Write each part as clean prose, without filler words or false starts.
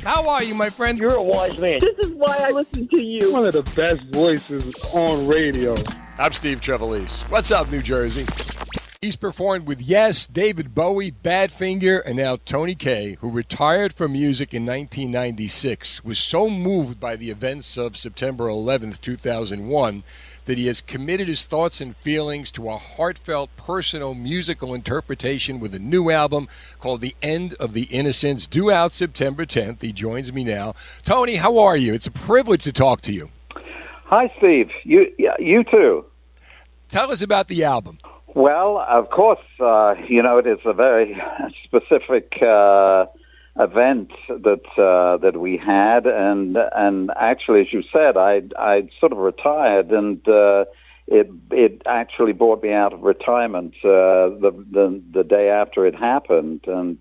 How are you, my friend? You're a wise man. This is why I listen to you. One of the best voices on radio. I'm Steve Trevelise. What's up, New Jersey? He's performed with Yes, David Bowie, Badfinger, and now Tony Kaye, who retired from music in 1996, was so moved by the events of September 11th, 2001, that he has committed his thoughts and feelings to a heartfelt, personal musical interpretation with a new album called The End of the Innocents, due out September 10th. He joins me now. Tony, how are you? It's a privilege to talk to you. Hi, Steve. You too. Tell us about the album. Well, of course, it is a very specific event that we had, and actually, as you said, I sort of retired, and it actually brought me out of retirement the day after it happened, and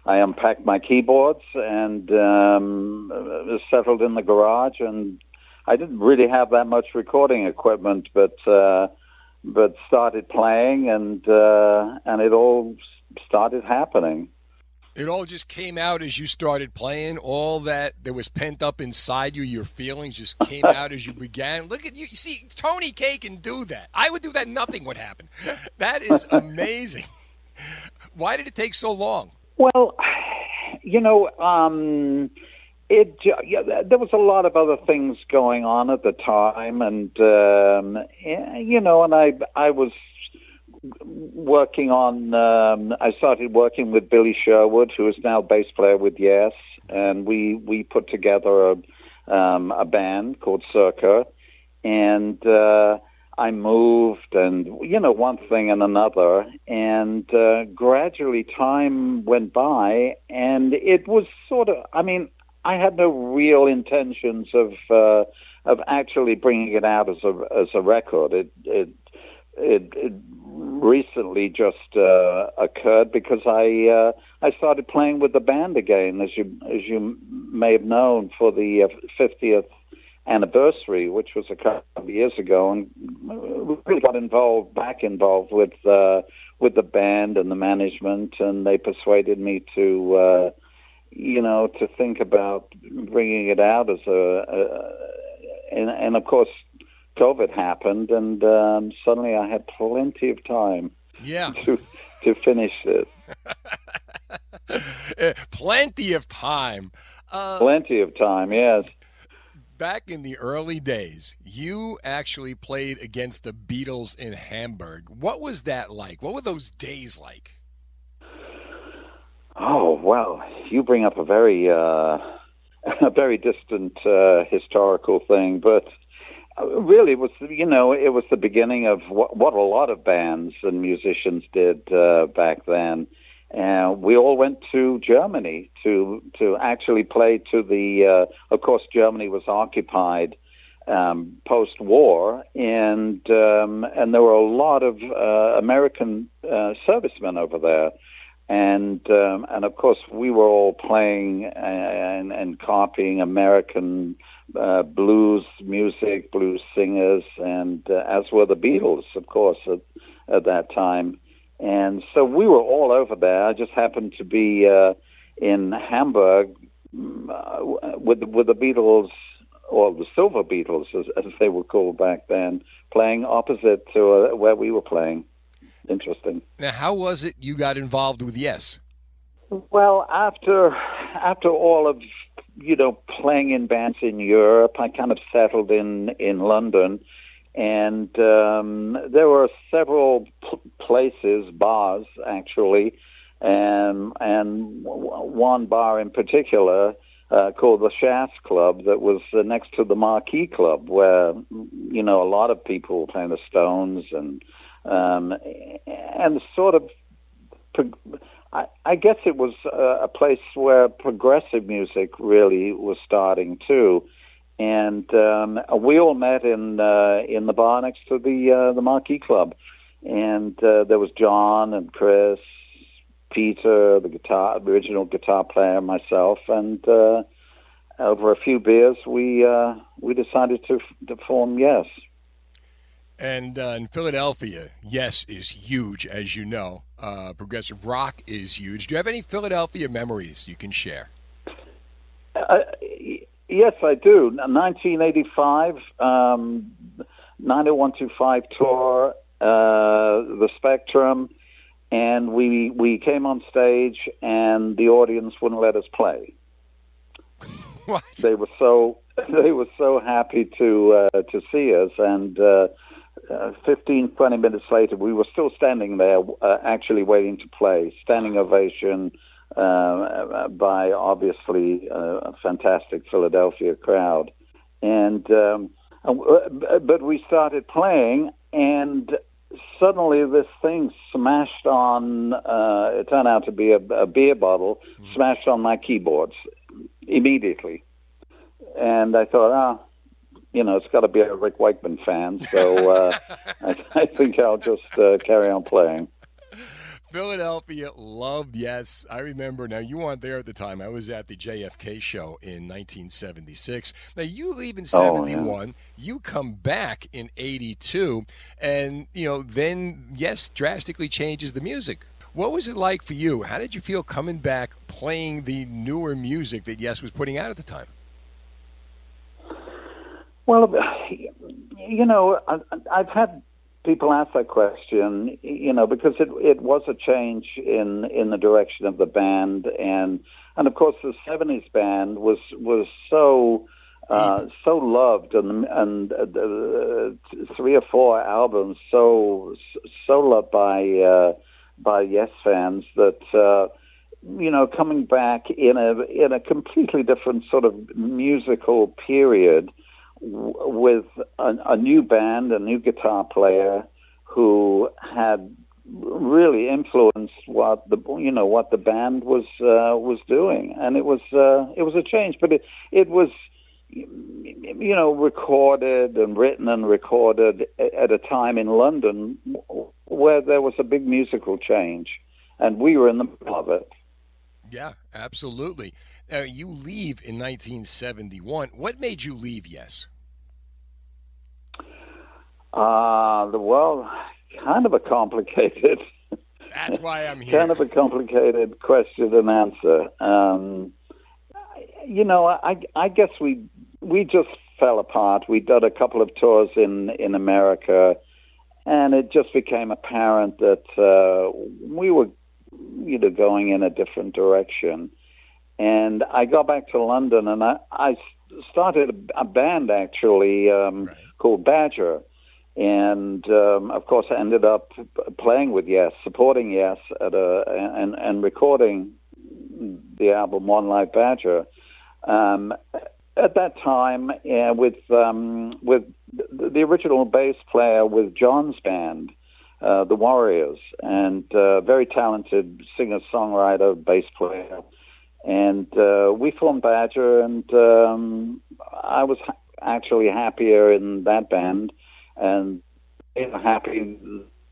I unpacked my keyboards and settled in the garage, and I didn't really have that much recording equipment, but started playing, and it all started happening. It all just came out as you started playing. All that was pent up inside you, your feelings just came out as you began. Look at you. You see, Tony Kaye can do that. I would do that. Nothing would happen. That is amazing. Why did it take so long? Well, there was a lot of other things going on at the time, and I was working on. I started working with Billy Sherwood, who is now bass player with Yes, and we put together a band called Circa, and I moved, and one thing and another, and gradually time went by, and it was sort of. I had no real intentions of actually bringing it out as a record. It recently just occurred because I started playing with the band again, as you may have known, for the 50th anniversary, which was a couple of years ago, and really got back involved with the band and the management, and they persuaded me to think about bringing it out as and of course, COVID happened, and suddenly I had plenty of time. Yeah. To finish it. Plenty of time. Plenty of time, yes. Back in the early days, you actually played against the Beatles in Hamburg. What was that like? What were those days like? Oh, well, you bring up a very distant historical thing, but really it was the beginning of what a lot of bands and musicians did back then. And we all went to Germany to actually play to the. Of course, Germany was occupied post-war, and there were a lot of American servicemen over there. And of course, we were all playing and copying American blues music, blues singers, and as were the Beatles, of course, at that time. And so we were all over there. I just happened to be in Hamburg with the Beatles, or the Silver Beatles, as they were called back then, playing opposite to where we were playing. Interesting. Now, how was it you got involved with Yes? Well, after all of playing in bands in Europe, I kind of settled in London, and there were several places, bars actually, and one bar in particular called the Shafts Club that was next to the Marquee Club, where a lot of people were playing the Stones and sort of, I guess it was a place where progressive music really was starting too, and we all met in the bar next to the Marquee Club, and there was John and Chris, Peter, the original guitar player, myself, and over a few beers we decided to form Yes. And in Philadelphia, Yes is huge, as you know. Progressive rock is huge. Do you have any Philadelphia memories you can share? Yes, I do. 1985, 90125 tour, the Spectrum, and we came on stage, and the audience wouldn't let us play. What? They were so happy to see us, and 15, 20 minutes later, we were still standing there, actually waiting to play. Standing ovation by obviously a fantastic Philadelphia crowd, but we started playing, and suddenly this thing smashed on. It turned out to be a beer bottle, smashed on my keyboards immediately, and I thought, it's got to be a Rick Wakeman fan, so I think I'll just carry on playing. Philadelphia loved Yes. I remember. Now, you weren't there at the time. I was at the JFK show in 1976. Now, you leave in 71. You come back in 82. And, then Yes drastically changes the music. What was it like for you? How did you feel coming back playing the newer music that Yes was putting out at the time? Well, I've had people ask that question, because it was a change in the direction of the band, and of course the '70s band was so loved, and 3 or 4 albums so loved by Yes fans that coming back in a completely different sort of musical period, with a new band, a new guitar player who had really influenced what the band was doing, and it was a change, but it was recorded and written and recorded at a time in London where there was a big musical change, and we were in the middle of it. Yeah, absolutely. You leave in 1971. What made you leave Yes? Well, kind of a complicated. That's why I'm here. Kind of a complicated question and answer. I guess we just fell apart. We did a couple of tours in America, and it just became apparent that we were going in a different direction. And I got back to London, and I started a band, actually, called Badger. And, of course, I ended up playing with Yes, supporting Yes and recording the album One Life Badger. At that time, with the original bass player with John's band, the Warriors, and very talented singer-songwriter, bass player. And we formed Badger, and I was actually happier in that band, and happy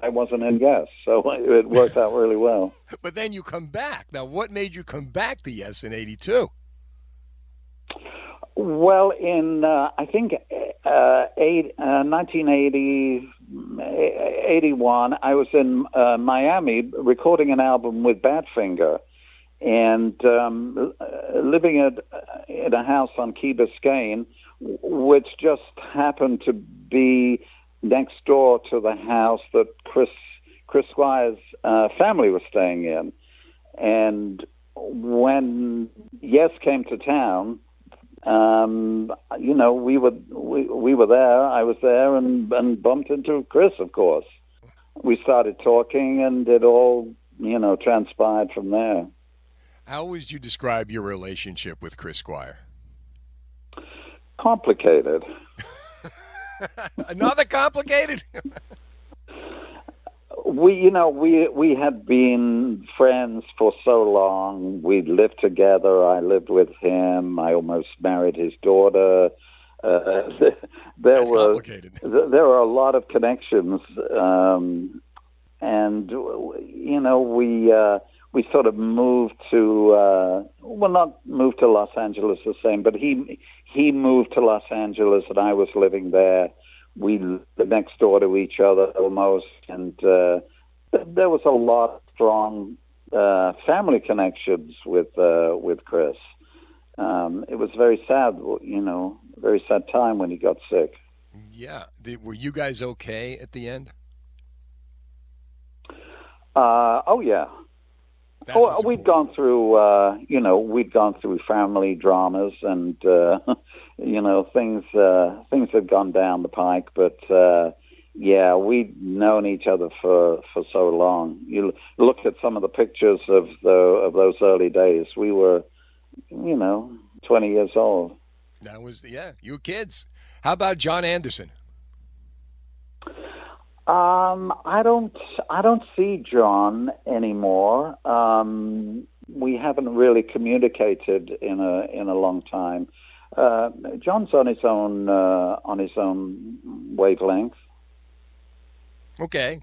I wasn't in Yes. So it worked out really well. But then you come back. Now, what made you come back to Yes in 82? Well, in I think 1980, 81, I was in Miami recording an album with Badfinger, and living in a house on Key Biscayne, which just happened to be next door to the house that Chris Squire's family was staying in. And when Yes came to town, we were there. I was there, and bumped into Chris. Of course, we started talking, and it all transpired from there. How would you describe your relationship with Chris Squire? Complicated. Another complicated? We had been friends for so long. We lived together. I lived with him. I almost married his daughter. That's complicated. There were a lot of connections, and we sort of moved to not moved to Los Angeles the same, but he moved to Los Angeles and I was living there. We lived next door to each other almost, and there was a lot of strong family connections with Chris. it was very sad, very sad time when he got sick. Yeah. Were you guys okay at the end? Oh yeah. That's what's We'd important. gone through, we'd gone through family dramas and, things had gone down the pike. But yeah, we'd known each other for so long. You look at some of the pictures of those early days. We were, 20 years old. That was, you were kids. How about John Anderson? I don't see John anymore. We haven't really communicated in a long time. John's on his own wavelength. Okay.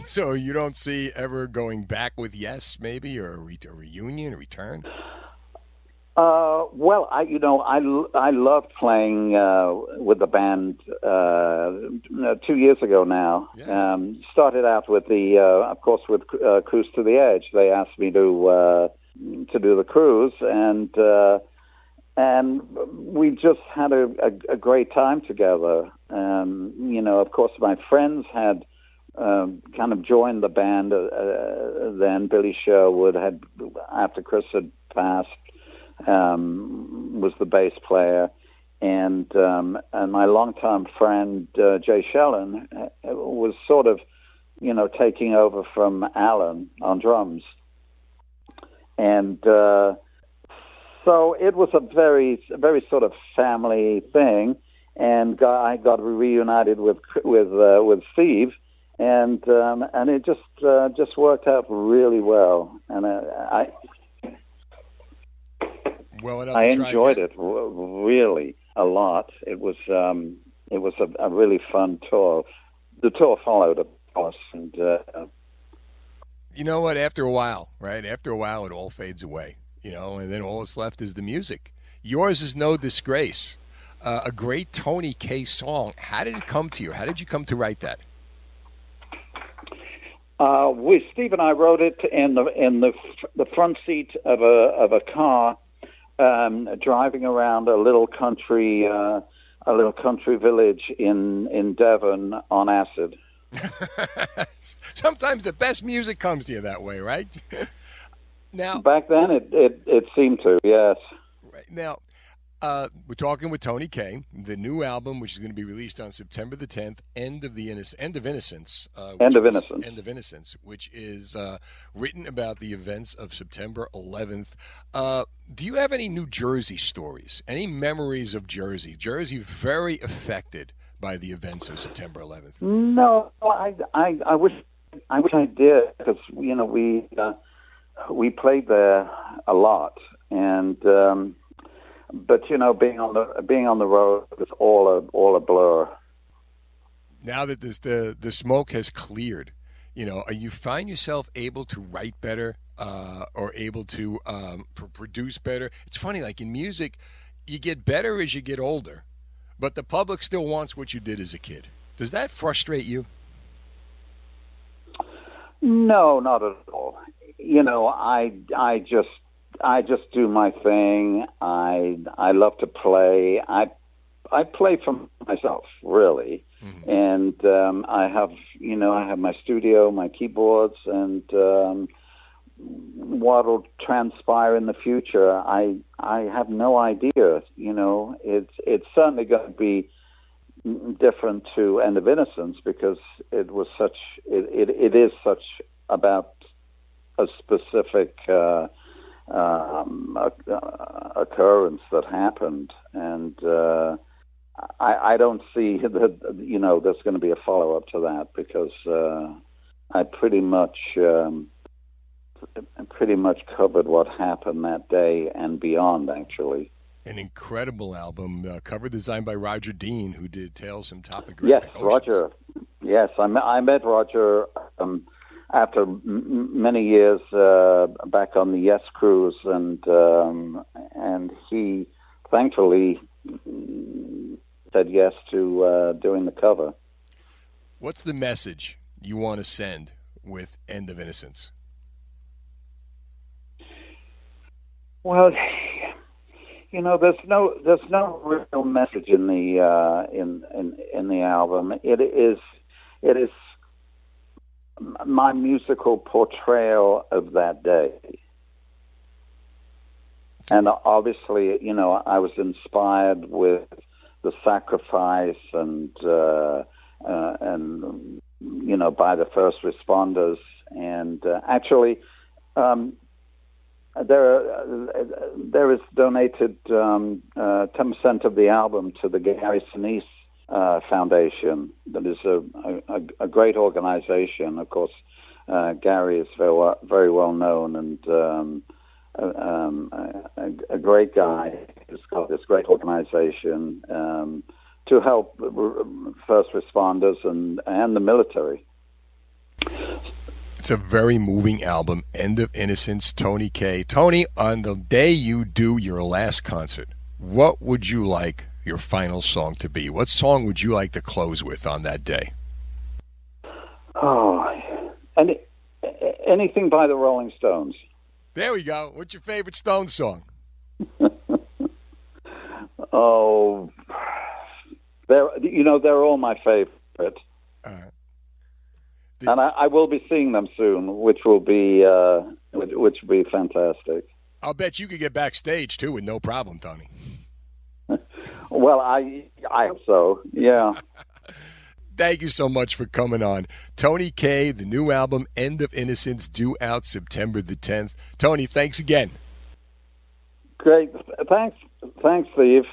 So you don't see ever going back with Yes, maybe, or a reunion, a return? Well, I loved playing with the band 2 years ago now. Yeah. Started out with of course, with Cruise to the Edge. They asked me to do the cruise, and we just had a great time together. Of course, my friends had kind of joined the band. Then Billy Sherwood had, after Chris had passed, was the bass player, and my longtime friend Jay Shellen was sort of, taking over from Alan on drums, and so it was a very sort of family thing, and I got reunited with Steve, and it just worked out really well, and Well enough I to try enjoyed again. it really a lot. It was a really fun tour. The tour followed, of course, and You know what? After a while, right? After a while, it all fades away, and then all that's left is the music. Yours is no disgrace. A great Tony Kaye song. How did it come to you? How did you come to write that? Steve and I wrote it in the front seat of a car, driving around a little country village in Devon on acid. Sometimes the best music comes to you that way, right? Now, Back then, it seemed to, yes. right now, we're talking with Tony Kaye. The new album, which is going to be released on September the 10th, End of Innocence. End of Innocence. End of Innocence, which is written about the events of September 11th. Do you have any New Jersey stories? Any memories of Jersey? Jersey very affected by the events of September 11th. No, I wish I did, because we played there a lot, and but being on the road is all a blur. Now that the smoke has cleared, are you find yourself able to write better or able to produce better? It's funny, like in music, you get better as you get older, but the public still wants what you did as a kid. Does that frustrate you? No, not at all. I just do my thing. I love to play. I play for myself, really. Mm-hmm. And I have my studio, my keyboards, and what will transpire in the future, I have no idea. It's certainly going to be different to End of Innocence, because it is such about a specific occurrence that happened, and I don't see that there's going to be a follow up to that, because I pretty much covered what happened that day and beyond, actually. An incredible album, cover designed by Roger Dean, who did Tales from Topic Yes, Oceans. Roger. Yes, I met Roger after many years back on the Yes cruise, and he thankfully said yes to doing the cover. What's the message you want to send with End of Innocence? Well, there's no real message in the album. It is my musical portrayal of that day. And obviously, I was inspired with the sacrifice and by the first responders. And actually, there is donated 10% of the album to the Gary Sinise Foundation. That is a great organization. Of course, Gary is very well known and a great guy who's got this great organization to help first responders and the military. It's a very moving album, End of Innocence, Tony Kaye. Tony, on the day you do your last concert, what would you like your final song to be? What song would you like to close with on that day? Oh, anything by the Rolling Stones. There we go. What's your favorite Stones song? Oh, they're all my favorite. And I will be seeing them soon, which will be fantastic. I'll bet you could get backstage too with no problem, Tony. Well, I hope so. Yeah. Thank you so much for coming on. Tony Kaye, the new album, End of Innocence, due out September the 10th. Tony, thanks again. Great. Thanks, Steve.